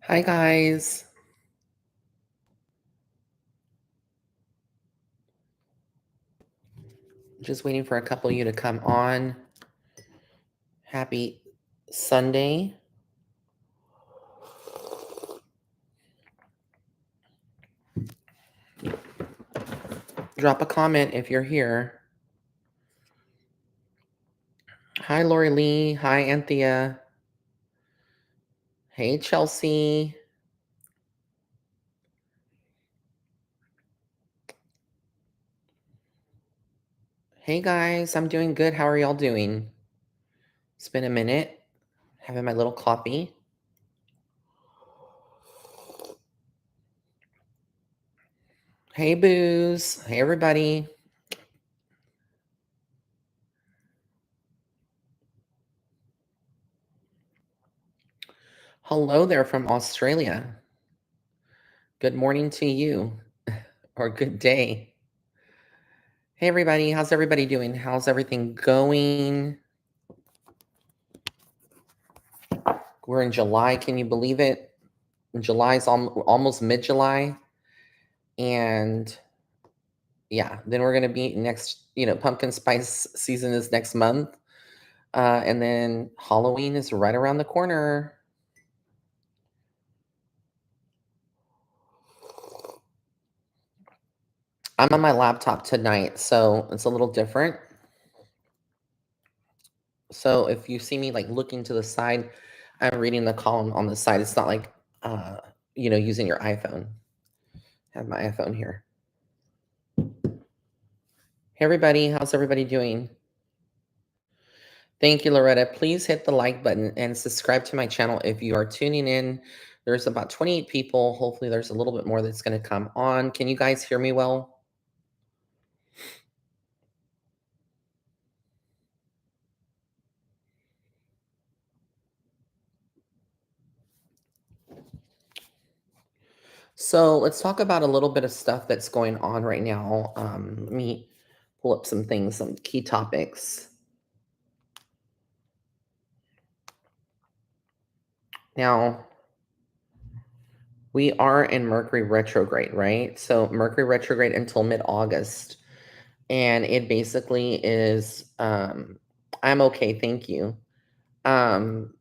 Hi, guys. Just waiting for a couple of you to come on. Happy Sunday. Drop a comment if you're here. Hi, Lori Lee. Hi, Anthea. Hey, Chelsea. Hey, guys. I'm doing good. How are y'all doing? It's been a minute. Having my little coffee. Hey, Booze. Hey, everybody. Hello there from Australia. Good morning to you, or good day. Hey, everybody. How's everybody doing? How's everything going? We're in July. Can you believe it? July's almost mid-July. And yeah, then we're going to be next, pumpkin spice season is next month. And then Halloween is right around the corner. I'm on my laptop tonight, so it's a little different. So if you see me like looking to the side, I'm reading the column on the side. It's not like, using your iPhone. I have my iPhone here. Hey, everybody. How's everybody doing? Thank you, Loretta. Please hit the like button and subscribe to my channel if you are tuning in. There's about 28 people. Hopefully, there's a little bit more that's going to come on. Can you guys hear me well? So, let's talk about a little bit of stuff that's going on right now. Let me pull up some things, some key topics. Now, we are in Mercury retrograde, right? So, Mercury retrograde until mid August. And it basically is, I'm okay, thank you. Um,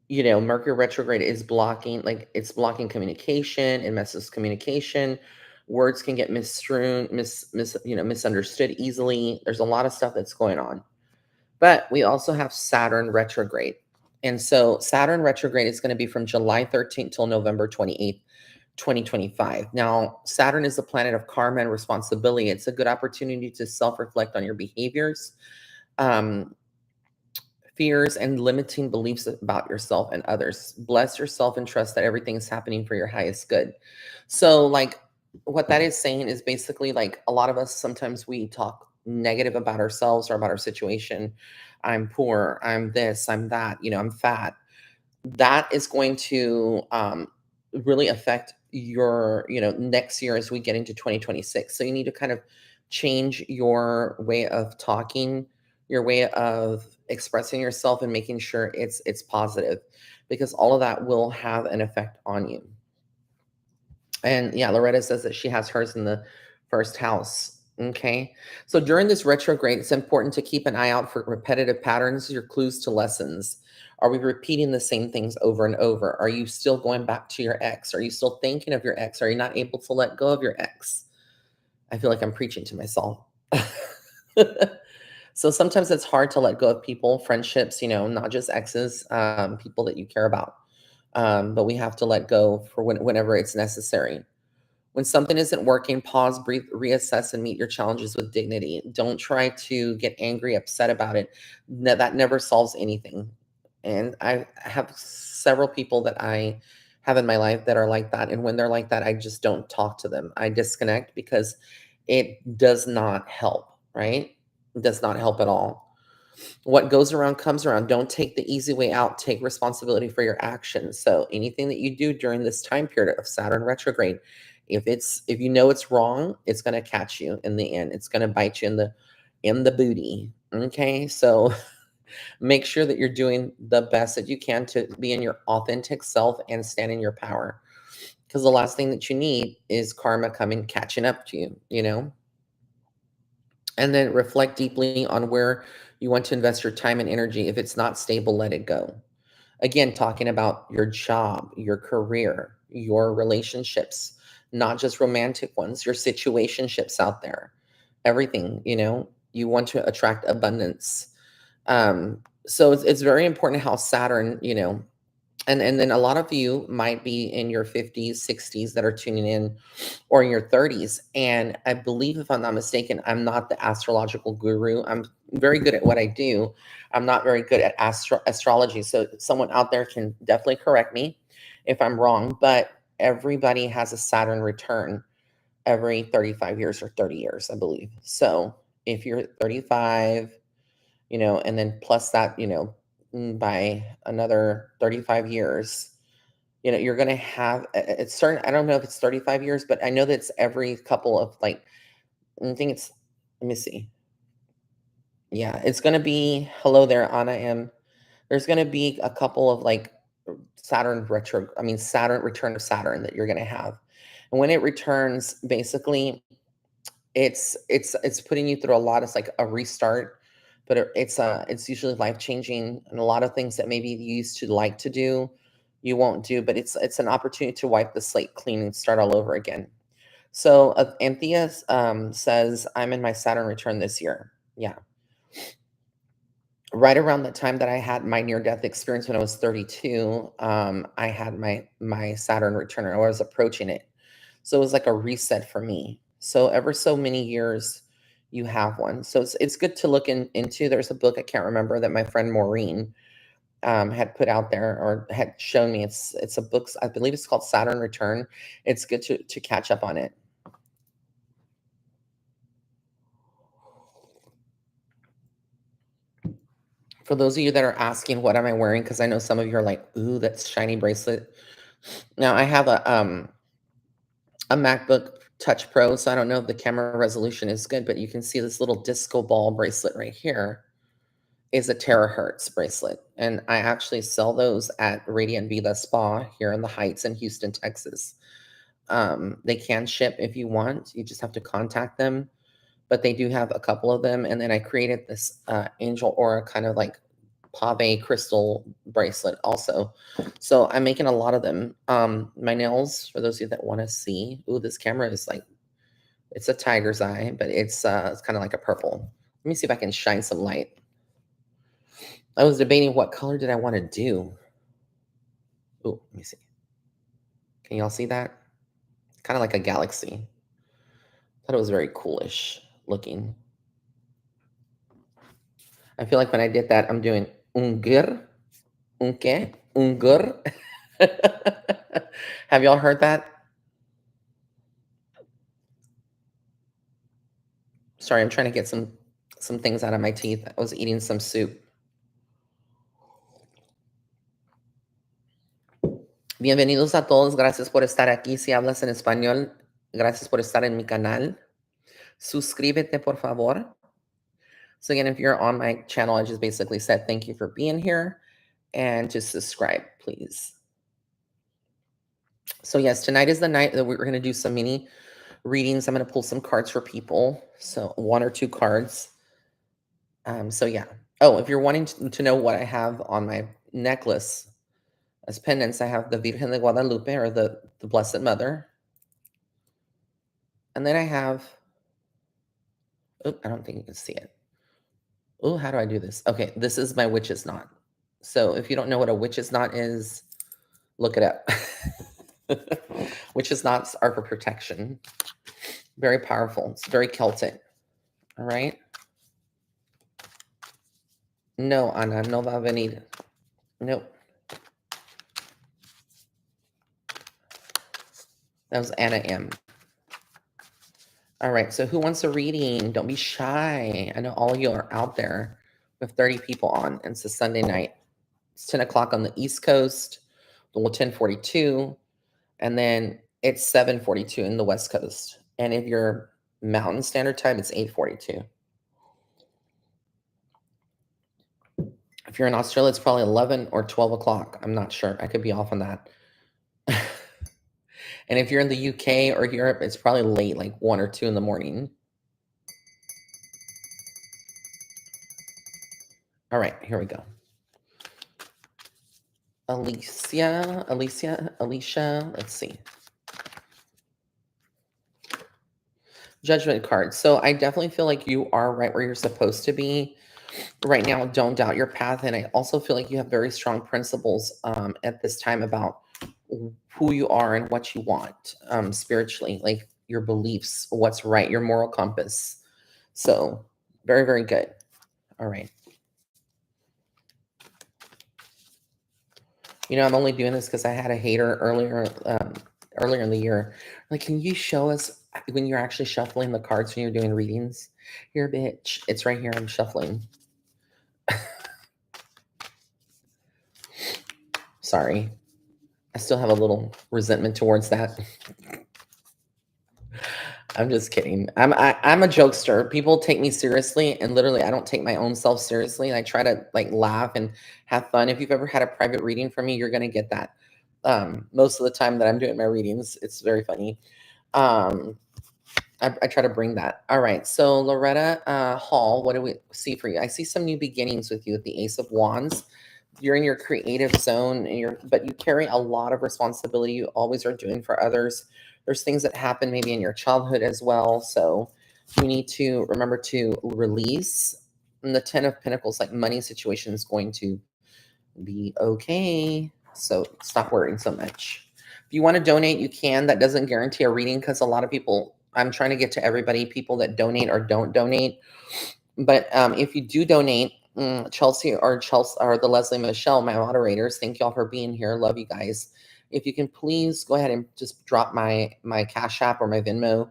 Mercury retrograde is blocking, like it's blocking communication. It messes communication. Words can get misstrewn, misunderstood easily. There's a lot of stuff that's going on. But we also have Saturn retrograde. And so Saturn retrograde is going to be from July 13th till November 28th, 2025. Now, Saturn is the planet of karma and responsibility. It's a good opportunity to self reflect on your behaviors. Um, Fears and limiting beliefs about yourself and others. Bless yourself and trust that everything is happening for your highest good. So, like, what that is saying is basically like a lot of us sometimes we talk negative about ourselves or about our situation. I'm poor, I'm this, I'm that, I'm fat. That is going to really affect your, next year as we get into 2026. So, you need to kind of change your way of talking, your way of expressing yourself and making sure it's positive, because all of that will have an effect on you. And yeah, Loretta says that she has hers in the first house. Okay. So during this retrograde, it's important to keep an eye out for repetitive patterns, your clues to lessons. Are we repeating the same things over and over? Are you still going back to your ex? Are you still thinking of your ex? Are you not able to let go of your ex? I feel like I'm preaching to myself. So sometimes it's hard to let go of people, friendships, not just exes, people that you care about. But we have to let go for whenever it's necessary. When something isn't working, pause, breathe, reassess, and meet your challenges with dignity. Don't try to get angry, upset about it. That never solves anything. And I have several people that I have in my life that are like that. And when they're like that, I just don't talk to them. I disconnect because it does not help, right? It does not help at all. What goes around comes around. Don't take the easy way out. Take responsibility for your actions. So anything that you do during this time period of Saturn retrograde, if you know it's wrong, it's going to catch you in the end. It's going to bite you in the booty. Okay? So Make sure that you're doing the best that you can to be in your authentic self and stand in your power. Because the last thing that you need is karma coming catching up to you, you know? And then reflect deeply on where you want to invest your time and energy. If it's not stable, let it go. Again, talking about your job, your career, your relationships, not just romantic ones, your situationships out there, everything, you know, you want to attract abundance. So it's very important how Saturn, you know, and then a lot of you might be in your 50s, 60s that are tuning in, or in your 30s. And I believe, if I'm not mistaken, I'm not the astrological guru. I'm very good at what I do. I'm not very good at astrology. So someone out there can definitely correct me if I'm wrong. But everybody has a Saturn return every 35 years or 30 years, I believe. So if you're 35, you know, and then plus that, you know, by another 35 years, you know, you're going to have it's certain. I don't know if it's 35 years, but I know that it's every couple of like, I think it's, let me see. Yeah, it's going to be, hello there, Anna M. There's going to be a couple of like Saturn retro, I mean, Saturn return of Saturn that you're going to have. And when it returns, basically, it's putting you through a lot. It's like a restart, but it's usually life changing, and a lot of things that maybe you used to like to do, you won't do. But it's an opportunity to wipe the slate clean and start all over again. So Anthea says, I'm in my Saturn return this year. Yeah, right around the time that I had my near death experience when I was 32, I had my Saturn return, or I was approaching it. So it was like a reset for me. So ever so many years you have one. So it's good to look into. There's a book I can't remember that my friend Maureen had put out there or had shown me. It's a book, I believe it's called Saturn Return. It's good to catch up on it. For those of you that are asking, what am I wearing? Because I know some of you are like, ooh, that's shiny bracelet. Now I have a MacBook Touch Pro, so I don't know if the camera resolution is good, but you can see this little disco ball bracelet right here is a terahertz bracelet. And I actually sell those at Radiant Vida Spa here in the Heights in Houston, Texas. They can ship if you want. You just have to contact them, but they do have a couple of them. And then I created this angel aura kind of like pave crystal bracelet also. So I'm making a lot of them. My nails, for those of you that want to see, ooh, this camera is like, it's a tiger's eye, but it's kind of like a purple. Let me see if I can shine some light. I was debating what color did I want to do. Oh, let me see. Can y'all see that? Kind of like a galaxy. Thought it was very coolish looking. I feel like when I did that, I'm doing ungur, unke, ungur. Have y'all heard that? Sorry, I'm trying to get some things out of my teeth. I was eating some soup. Bienvenidos a todos. Gracias por estar aquí. Si hablas en español, gracias por estar en mi canal. Suscríbete, por favor. So again, if you're on my channel, I just basically said thank you for being here and just subscribe, please. So yes, tonight is the night that we're going to do some mini readings. I'm going to pull some cards for people. So one or two cards. So yeah. Oh, if you're wanting to know what I have on my necklace as pendants, I have the Virgen de Guadalupe, or the Blessed Mother. And then I have, oh, I don't think you can see it. Oh, how do I do this? Okay, this is my witch's knot. So if you don't know what a witch's knot is, look it up. Witch's knots are for protection. Very powerful. It's very Celtic. All right. No, Ana, no va a venir. Nope. That was Anna M. All right. So who wants a reading? Don't be shy. I know all of you are out there with 30 people on. And it's a Sunday night. It's 10 o'clock on the East Coast. Well, 10:42. And then it's 7:42 in the West Coast. And if you're Mountain Standard Time, it's 8:42. If you're in Australia, it's probably 11 or 12 o'clock. I'm not sure. I could be off on that. And if you're in the UK or Europe, it's probably late, like 1 or 2 in the morning. All right, here we go. Alicia, let's see. Judgment card. So I definitely feel like you are right where you're supposed to be right now. Don't doubt your path. And I also feel like you have very strong principles at this time about who you are and what you want spiritually, like your beliefs, what's right, your moral compass. So very, very good. All right. You know, I'm only doing this because I had a hater earlier in the year. Like, can you show us when you're actually shuffling the cards when you're doing readings? You're a bitch. It's right here. I'm shuffling. Sorry. I still have a little resentment towards that. I'm just kidding. I'm a jokester. People take me seriously, and literally, I don't take my own self seriously. And I try to like laugh and have fun. If you've ever had a private reading from me, you're gonna get that. Most of the time that I'm doing my readings, it's very funny. Um, I try to bring that. All right. So Loretta Hall, what do we see for you? I see some new beginnings with you with the Ace of Wands. You're in your creative zone, and but you carry a lot of responsibility. You always are doing for others. There's things that happen maybe in your childhood as well. So you need to remember to release. And the Ten of Pentacles, like money situation, is going to be okay. So stop worrying so much. If you want to donate, you can. That doesn't guarantee a reading because a lot of people, I'm trying to get to everybody, people that donate or don't donate. But if you do donate, Chelsea or the Leslie Michelle, my moderators, thank y'all for being here. Love you guys. If you can please go ahead and just drop my Cash App or my Venmo.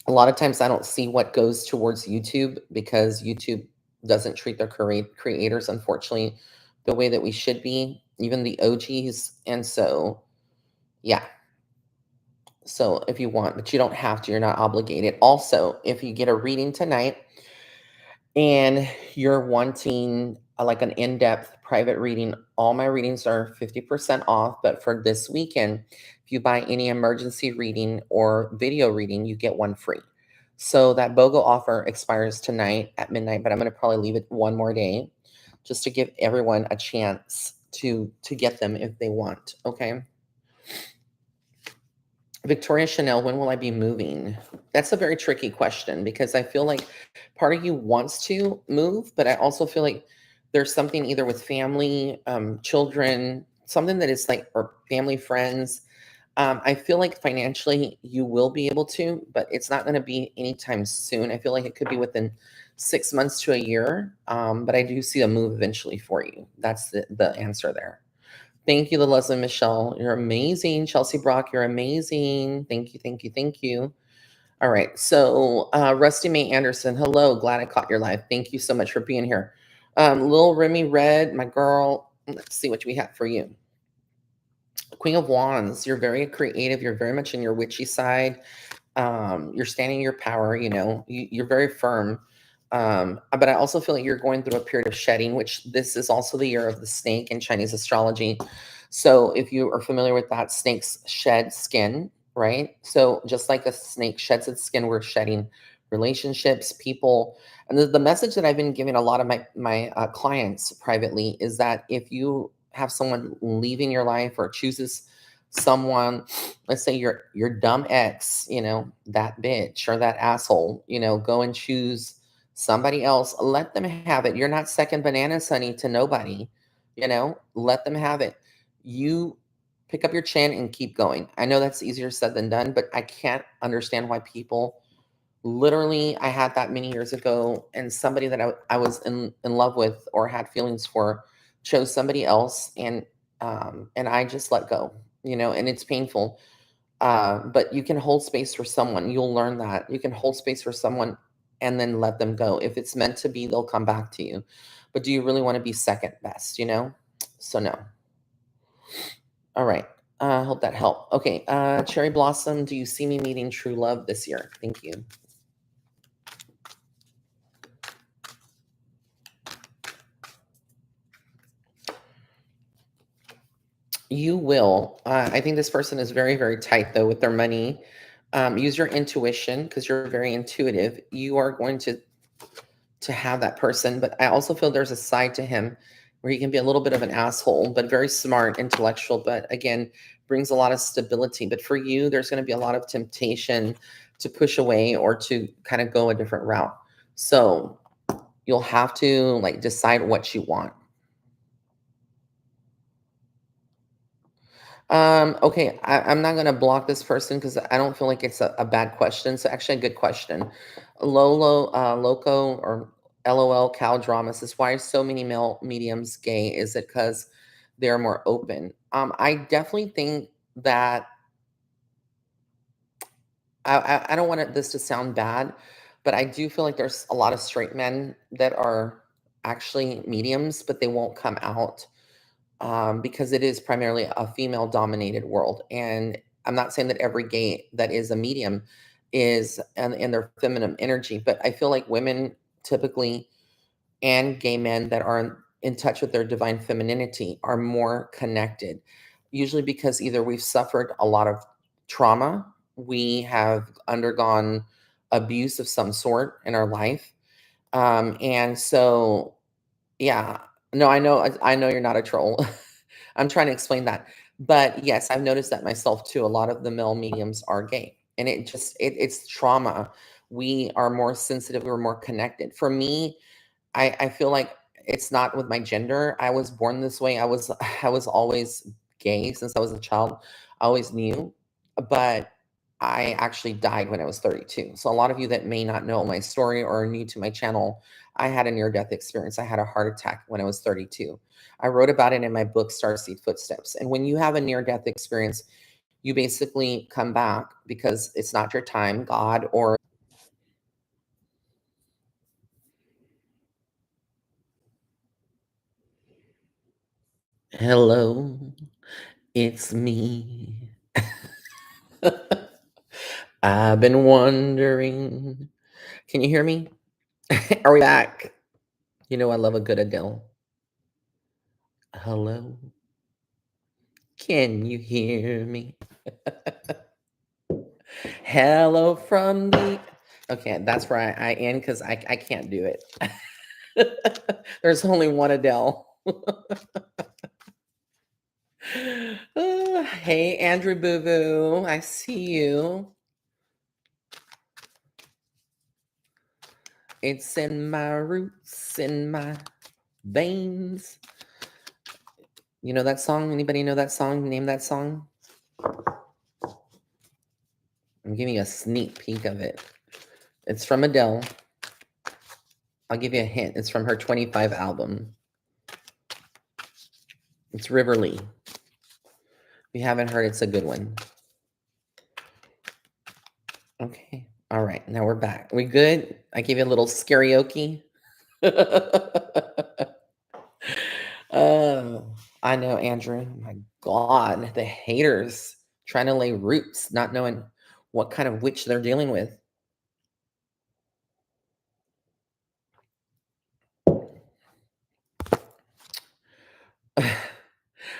A lot of times I don't see what goes towards YouTube because YouTube doesn't treat their creators, unfortunately, the way that we should be, even the OGs. And so, yeah. So if you want, but you don't have to, you're not obligated. Also, if you get a reading tonight and you're wanting like an in-depth private reading, all my readings are 50% off. But for this weekend, if you buy any emergency reading or video reading, you get one free. So that BOGO offer expires tonight at midnight, but I'm going to probably leave it one more day just to give everyone a chance to get them if they want. Okay. Victoria Chanel, when will I be moving? That's a very tricky question because I feel like part of you wants to move, but I also feel like there's something either with family, children, something that is like, or family, friends. I feel like financially you will be able to, but it's not going to be anytime soon. I feel like it could be within 6 months to a year. But I do see a move eventually for you. That's the answer there. Thank you, Leslie Michelle. You're amazing. Chelsea Brock, you're amazing. Thank you, thank you, thank you. All right. So, Rusty Mae Anderson, hello. Glad I caught your live. Thank you so much for being here. Lil Remy Red, my girl. Let's see what we have for you. Queen of Wands, you're very creative. You're very much in your witchy side. You're standing your power, you're very firm. But I also feel like you're going through a period of shedding, which this is also the year of the snake in Chinese astrology. So if you are familiar with that, snakes shed skin, right? So just like a snake sheds its skin, we're shedding relationships, people. And the message that I've been giving a lot of my clients privately is that if you have someone leaving your life or chooses someone, let's say your dumb ex, that bitch or that asshole, go and choose somebody else. Let them have it. You're not second bananas, honey, to nobody. Let them have it. You pick up your chin and keep going. I know that's easier said than done, but I can't understand why people literally, I had that many years ago, and somebody that I was in love with or had feelings for chose somebody else, and I just let go, and it's painful. But you can hold space for someone. You'll learn that. You can hold space for someone and then let them go. If it's meant to be, they'll come back to you. But do you really want to be second best? So no. All right. I hope that helped. Okay. Cherry Blossom, do you see me meeting true love this year? Thank you. You will. I think this person is very, very tight though with their money. Use your intuition because you're very intuitive. You are going to have that person, but I also feel there's a side to him where he can be a little bit of an asshole, but very smart, intellectual, but again, brings a lot of stability. But for you, there's going to be a lot of temptation to push away or to kind of go a different route. So you'll have to like decide what you want. Okay, I'm not gonna block this person because I don't feel like it's a bad question. It's actually a good question. Lolo, Loco, or LOL, Cow Drama says, why are so many male mediums gay? Is it because they're more open? I definitely think that I don't want this to sound bad, but I do feel like there's a lot of straight men that are actually mediums, but they won't come out because it is primarily a female dominated world. And I'm not saying that every gay that is a medium is in their feminine energy, but I feel like women typically and gay men that are in touch with their divine femininity are more connected, usually because either we've suffered a lot of trauma, we have undergone abuse of some sort in our life. And so yeah. No, I know you're not a troll. I'm trying to explain that. But yes, I've noticed that myself too. A lot of the male mediums are gay. And it's trauma. We are more sensitive, we're more connected. For me, I feel like it's not with my gender. I was born this way. I was always gay since I was a child. I always knew, but I actually died when I was 32. So a lot of you that may not know my story or are new to my channel, I had a near death experience. I had a heart attack when I was 32. I wrote about it in my book Starseed Footsteps. And when you have a near death experience, you basically come back because it's not your time, God or hello, it's me. I've been wondering. Can you hear me? Are we back? You know, I love a good Adele. Hello, can you hear me? Hello from the. Okay, that's where I end because I can't do it. There's only one Adele. Hey, Andrew Boo Boo, I see you. It's in my roots, in my veins. You know that song? Anybody know that song? Name that song? I'm giving you a sneak peek of it. It's from Adele. I'll give you a hint. It's from her 25 album. It's River Lee. If you haven't heard, it's a good one. Okay. All right. Now we're back. We good? I gave you a little karaoke. Oh, I know, Andrew. My God, the haters trying to lay roots, not knowing what kind of witch they're dealing with.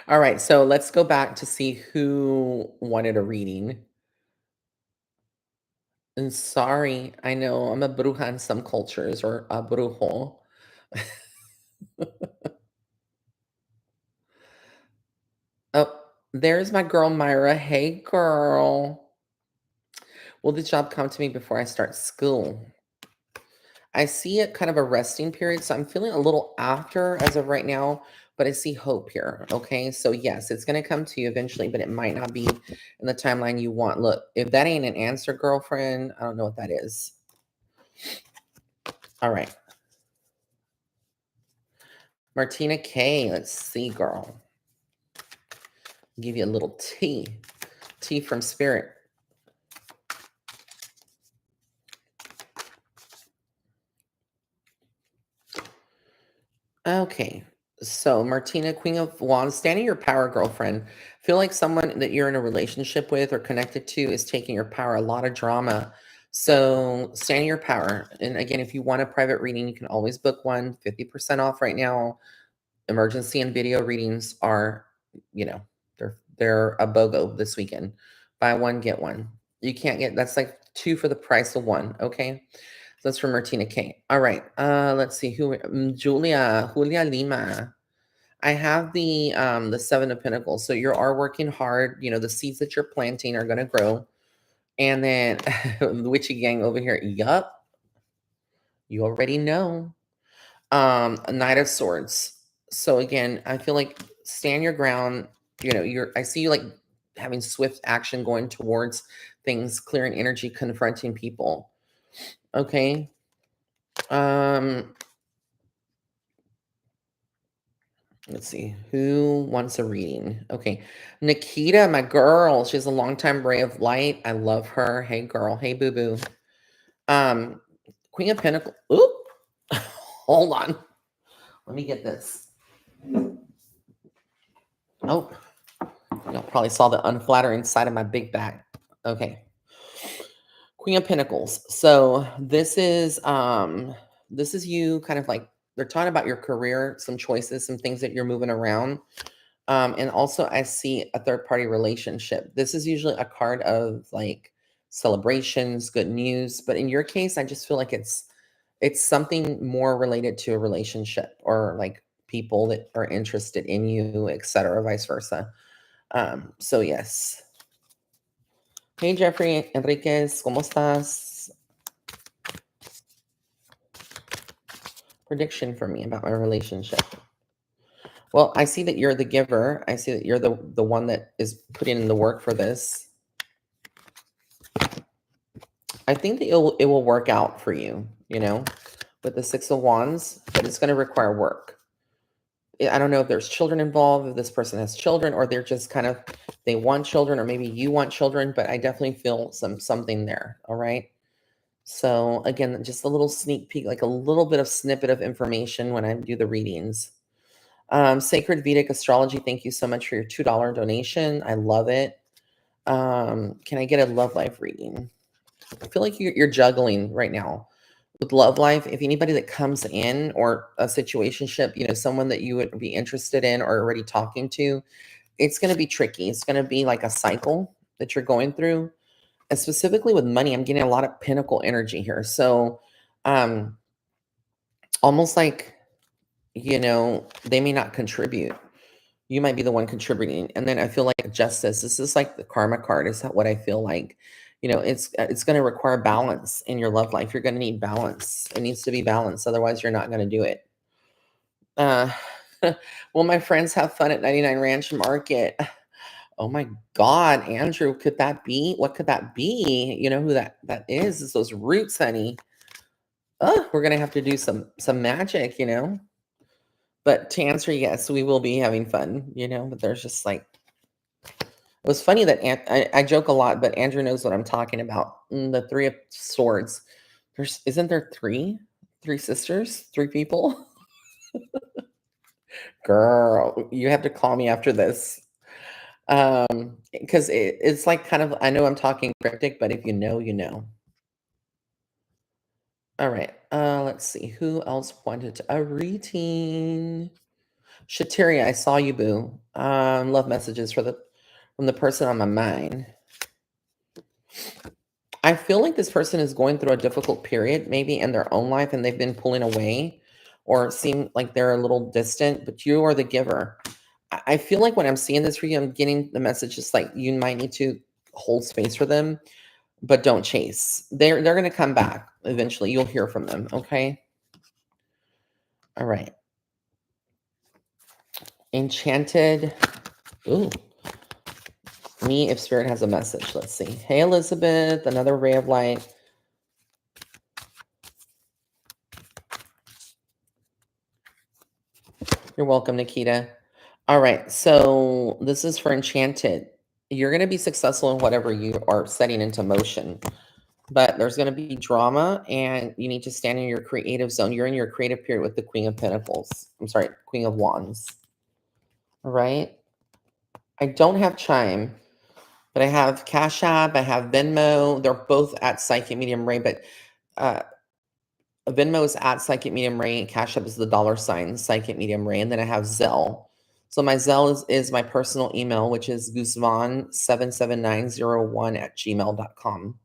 All right, so let's go back to see who wanted a reading. And sorry, I know I'm a bruja in some cultures or a brujo. Oh, there's my girl Myra. Hey, girl. Will the job come to me before I start school? I see it kind of a resting period, so I'm feeling a little after as of right now, but I see hope here. Okay, so yes, it's going to come to you eventually, but it might not be in the timeline you want. Look, if that ain't an answer, girlfriend, I don't know what that is. All right, Martina K. Let's see, girl. Give you a little tea from spirit. Okay. So, Martina, Queen of Wands, standing your power, girlfriend. Feel like someone that you're in a relationship with or connected to is taking your power, a lot of drama. So, standing your power. And again, if you want a private reading, you can always book one, 50% off right now. Emergency and video readings are, you know, They're a BOGO this weekend. Buy one, get one. You can't get, that's like two for the price of one, okay? So that's from Martina K. All right, let's see who, Julia Lima. I have the Seven of Pentacles. So you are working hard. You know, the seeds that you're planting are going to grow. And then the witchy gang over here. Yup, you already know. A Knight of Swords. So again, I feel like stand your ground. You know, I see you like having swift action going towards things, clearing energy, confronting people. Okay. Let's see who wants a reading. Okay, Nikita, my girl, she's a longtime ray of light. I love her. Hey, girl. Hey, boo boo. Um, Queen of Pentacles. Oop, hold on. Let me get this. Oh, y'all probably saw the unflattering side of my big back. Okay, Queen of Pentacles. So this is you kind of like they're talking about your career, some choices, some things that you're moving around. And also I see a third party relationship. This is usually a card of like celebrations, good news, but in your case, I just feel like it's something more related to a relationship or like people that are interested in you, etc., vice versa. So yes. Hey Jeffrey Enriquez, ¿cómo estás? Prediction for me about my relationship. Well, I see that you're the giver. I see that you're the one that is putting in the work for this. I think that it will work out for you, you know, with the Six of Wands, but it's going to require work. I don't know if there's children involved, if this person has children, or they're just kind of they want children, or maybe you want children, but I definitely feel something there. All right. So again, just a little sneak peek, like a little bit of snippet of information when I do the readings. Sacred Vedic Astrology, thank you so much for your $2 donation. I love it. Can I get a love life reading? I feel like you're juggling right now with love life. If anybody that comes in or a situationship, you know, someone that you would be interested in or already talking to, it's going to be tricky. It's going to be like a cycle that you're going through. And specifically with money, I'm getting a lot of pinnacle energy here. So, um, almost like, you know, they may not contribute. You might be the one contributing. And then I feel like justice. This is like the karma card. Is that what I feel like? You know, it's going to require balance in your love life. You're going to need balance. It needs to be balanced. Otherwise, you're not going to do it. Uh, will my friends have fun at 99 Ranch Market? Oh my God, Andrew, could that be? What could that be? You know who that is? It's those roots, honey. Oh, we're gonna have to do some magic, you know. But to answer, yes, we will be having fun, you know. But there's just like it was funny that I joke a lot, but Andrew knows what I'm talking about. The Three of Swords. Isn't there three sisters, three people? Girl, you have to call me after this. Because it's like kind of I know I'm talking cryptic, but if you know, you know. All right. Let's see. Who else wanted a reading? Shatiri, I saw you, boo. Love messages from the person on my mind. I feel like this person is going through a difficult period, maybe in their own life, and they've been pulling away or seem like they're a little distant, but you are the giver. I feel like when I'm seeing this for you, I'm getting the message just like you might need to hold space for them, but don't chase. They're gonna come back eventually. You'll hear from them, okay? All right. Enchanted. Ooh. Me if spirit has a message. Let's see. Hey Elizabeth, another ray of light. You're welcome, Nikita. All right, so this is for Enchanted. You're going to be successful in whatever you are setting into motion, but there's going to be drama and you need to stand in your creative zone. You're in your creative period with the Queen of Pentacles. I'm sorry, Queen of Wands. All right. I don't have Chime, but I have Cash App, I have Venmo. They're both at Psychic Medium Ray, but uh, Venmo is at Psychic Medium Ray, and Cash App is the $ Psychic Medium Ray, and then I have Zelle. So my Zelle is my personal email, which is guzman77901@gmail.com.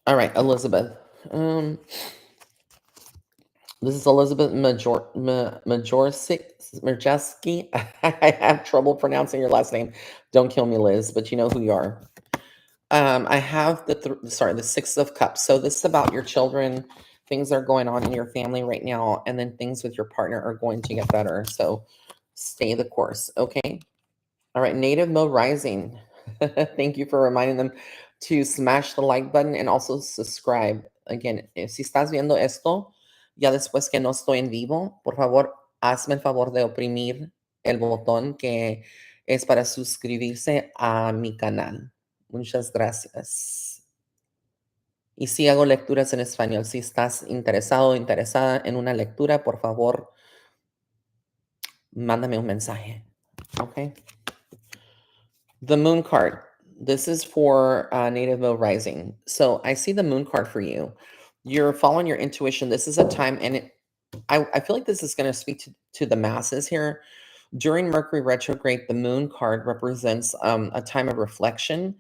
All right, Elizabeth. Um, this is Elizabeth Majeski. I have trouble pronouncing your last name. Don't kill me, Liz, but you know who you are. I have the Six of Cups. So this is about your children. Things are going on in your family right now, and then things with your partner are going to get better. So stay the course, okay? All right, Native Mode Rising. Thank you for reminding them to smash the like button and also subscribe. Again, si estás viendo esto, ya después que no estoy en vivo, por favor, hazme el favor de oprimir el botón que es para suscribirse a mi canal. Muchas gracias. Y si hago lecturas en español, si estás interesado o interesada en una lectura, por favor, mándame un mensaje. Okay. The moon card. This is for Native Mode Rising. So I see the moon card for you. You're following your intuition. This is a time, and I feel like this is going to speak to the masses here. During Mercury retrograde, the moon card represents a time of reflection,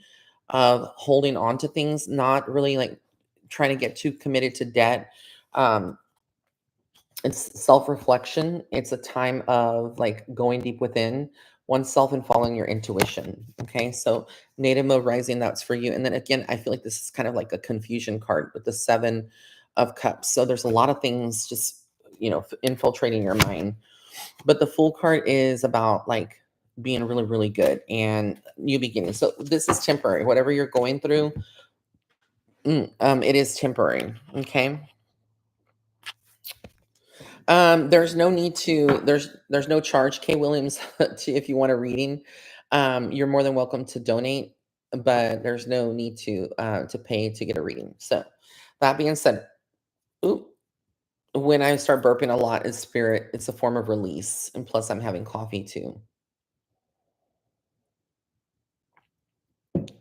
of holding on to things, not really like trying to get too committed to debt. Um, it's self-reflection. It's a time of like going deep within oneself and following your intuition. Okay, so Native Mode Rising, that's for you. And then again, I feel like this is kind of like a confusion card with the Seven of Cups. So there's a lot of things just, infiltrating your mind. But the Fool card is about like being really, really good and new beginnings. So this is temporary. Whatever you're going through, it is temporary. Okay. There's no need to there's no charge, Kay Williams, to if you want a reading. You're more than welcome to donate, but there's no need to pay to get a reading. So that being said, ooh, when I start burping a lot in spirit, it's a form of release. And plus I'm having coffee too.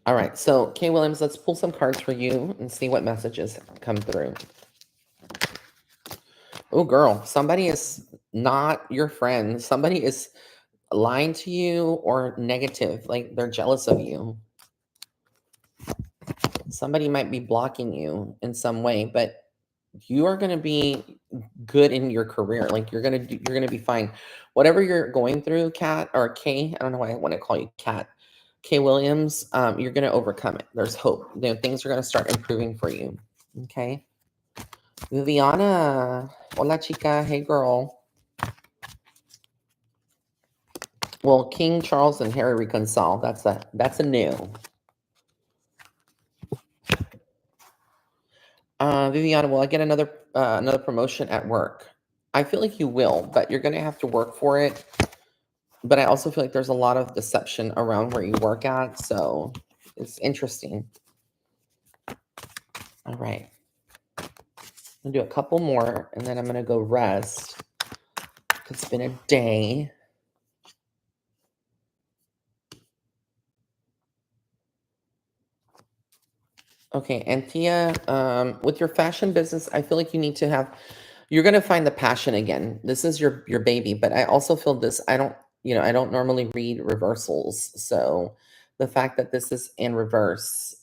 All right, so Kay Williams, let's pull some cards for you and see what messages come through. Oh, girl, somebody is not your friend. Somebody is lying to you or negative, like they're jealous of you. Somebody might be blocking you in some way, but you are going to be good in your career. Like you're going to be fine. Whatever you're going through, Kat or Kay, I don't know why I want to call you Kat. Kay Williams, you're going to overcome it. There's hope. Things are going to start improving for you. Okay. Viviana, hola chica, hey girl. Well, King Charles and Harry reconcile. That's a new. Viviana, will I get another promotion at work? I feel like you will, but you're going to have to work for it. But I also feel like there's a lot of deception around where you work at, so it's interesting. All right. I'm going to do a couple more, and then I'm going to go rest. It's been a day. Okay, and Tia, with your fashion business, I feel like you're gonna find the passion again. This is your baby, but I also feel this. I don't normally read reversals, so the fact that this is in reverse,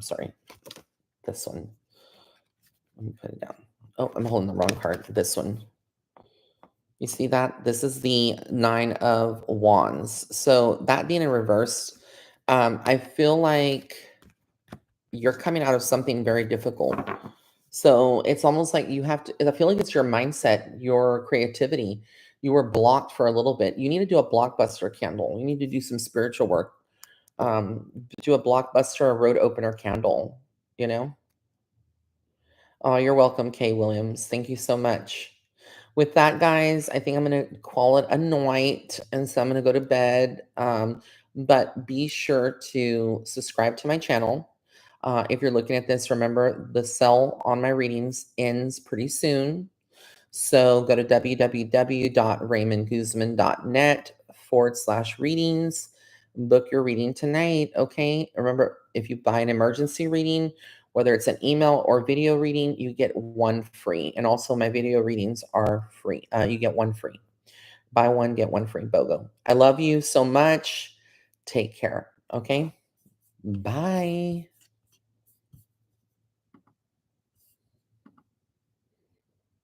sorry, this one. Let me put it down. Oh, I'm holding the wrong card. This one. You see that? This is the Nine of Wands. So that being in reverse, I feel like you're coming out of something very difficult. So it's almost like you have to, I feel like it's your mindset, your creativity. You were blocked for a little bit. You need to do a blockbuster candle. You need to do some spiritual work. Do a blockbuster, a road opener candle, you know? Oh, you're welcome, Kay Williams. Thank you so much. With that, guys, I think I'm going to call it a night. And so I'm going to go to bed. But be sure to subscribe to my channel. If you're looking at this, remember the sale on my readings ends pretty soon. So go to www.raymondguzman.net/readings. Book your reading tonight. Okay. Remember, if you buy an emergency reading, Whether it's an email or video reading, you get one free. And also, my video readings are free. You get one free. Buy one, get one free. BOGO. I love you so much. Take care. Okay. Bye.